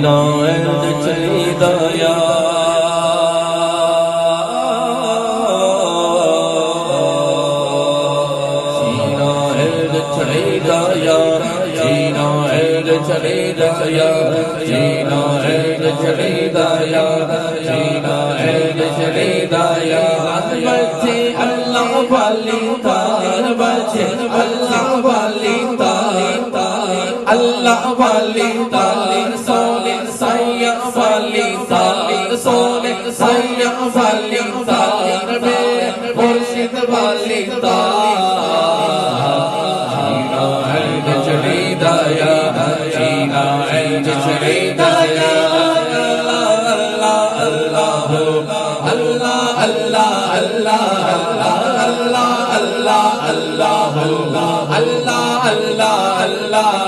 جینا چلی دایا چلی دایا جینا چلی دایا جینا چلی دایا بچے اللہ والی تار بچے اللہ والی تار اللہ والی تار سونے سیا والی تار سونے سیا والی تار میرے مرشد والی تار چلی دایا جینا چلی دایا اللہ اللہ اللہ اللہ اللہ اللہ اللہ اللہ اللہ اللہ اللہ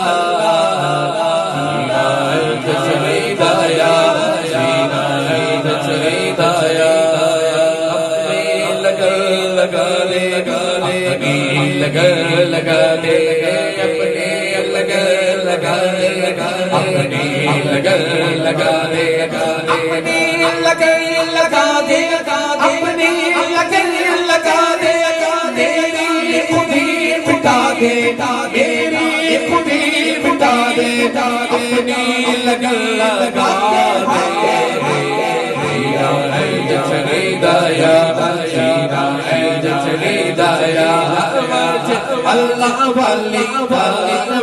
چلی دایا جینا چلی دایا لگا لگا لے لگا لگا لے اپنے لگا لگا لے اپنے لگا لگا لے اپنے لگا لگا دے اپنے لگا لگا دے میری خودی مٹا دے میری خودی مٹا دے اپنے لگا لگا دے چلی دایا چلی دایا اللہ والی تار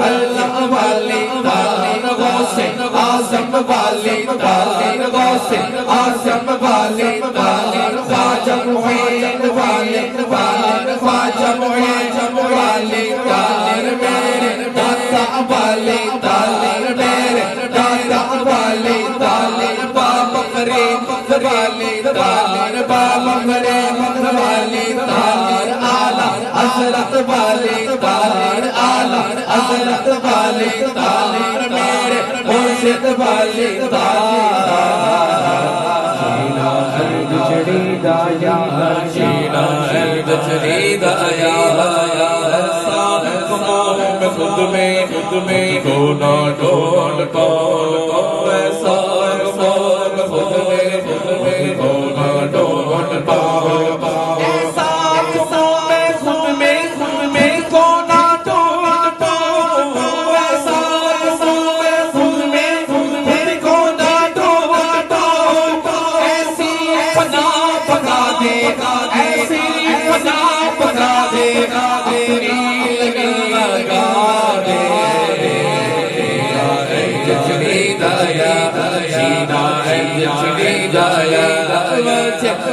اللہ والی تار غوث اعظم والی تار غوث اعظم والی تار خواجہ معین والی تار خواجہ معین والی تار میرے داتا والی تار میرے داتا والی تار بابا کریم والی تار بابا کریم والی تار آلہ حضرت والی تار آلہ حضرت والی تار میرے مرشد والی تار جینا چلی دایا جینا چلی دایا خود میں کو نہ ڈھول پاؤ ایسا خود میں کو نہ ڈھول پاؤ ایسا خود میں کو نہ ڈھول پاؤ ایسا خود میں کو نہ ڈھول پاؤ ایسی فنا پکا دے ایسی فنا پکا دے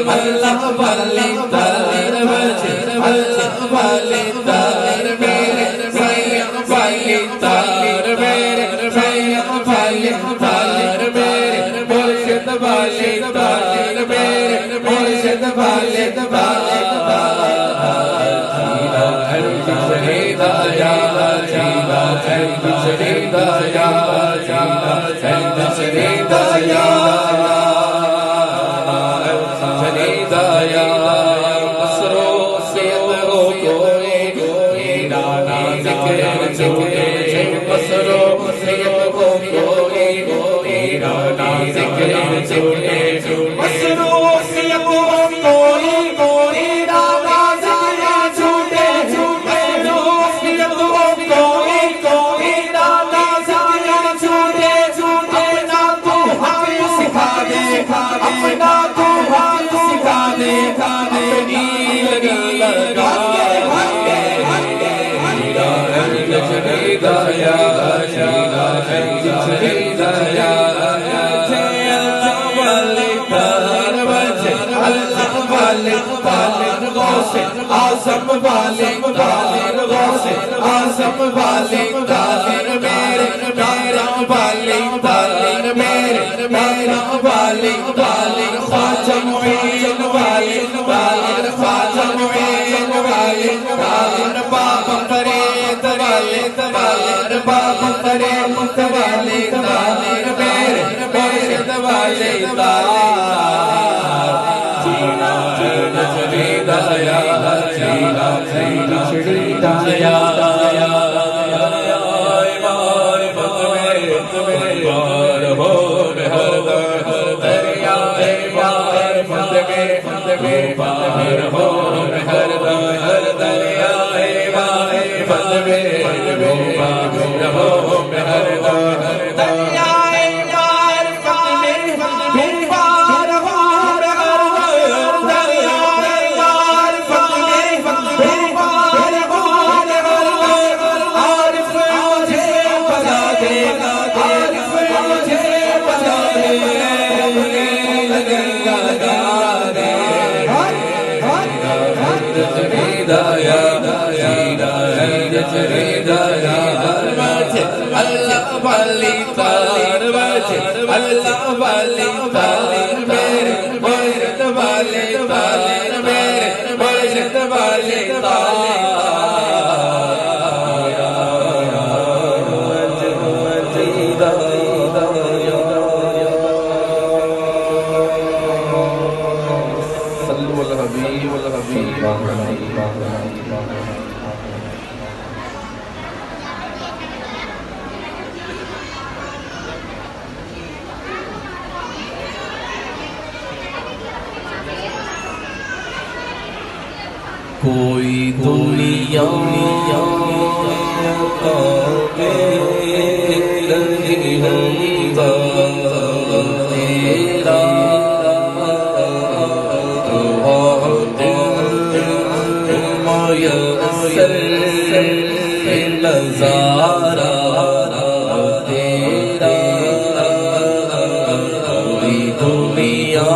اللہ والی تار اللہ والی تار میرے سیا والی تار میرے سیا والی تار میرے مرشد والی تار میرے مرشد والی تار چلی دایا جینا چلی دایا جینا چلی دایا چلی دایا چلی دایا اللہ والی تار اللہ والی تار غوث اعظم والی تار غوث اعظم والی تار میرے میرا والی تار میرے میرا والی تار خواجہ معین والی تار خواجہ معین والی تار بابا فرید والی تار بابا فرید والی تار میرے مرشد والی تار جینا چلی دایا جینا چلی دایا بار ہو ہر دریا بار بند میں بار ہو ہر دریا بار بند میں بار ہو ہر دریا اللہ والی تار بجے اللہ والی تار میرے مرشد والے تار میرے مرشد والے کوئی دنیا کا نہیں ہوتا تیرا میسر نظارہ تیرا کوئی دنیا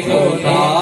خدا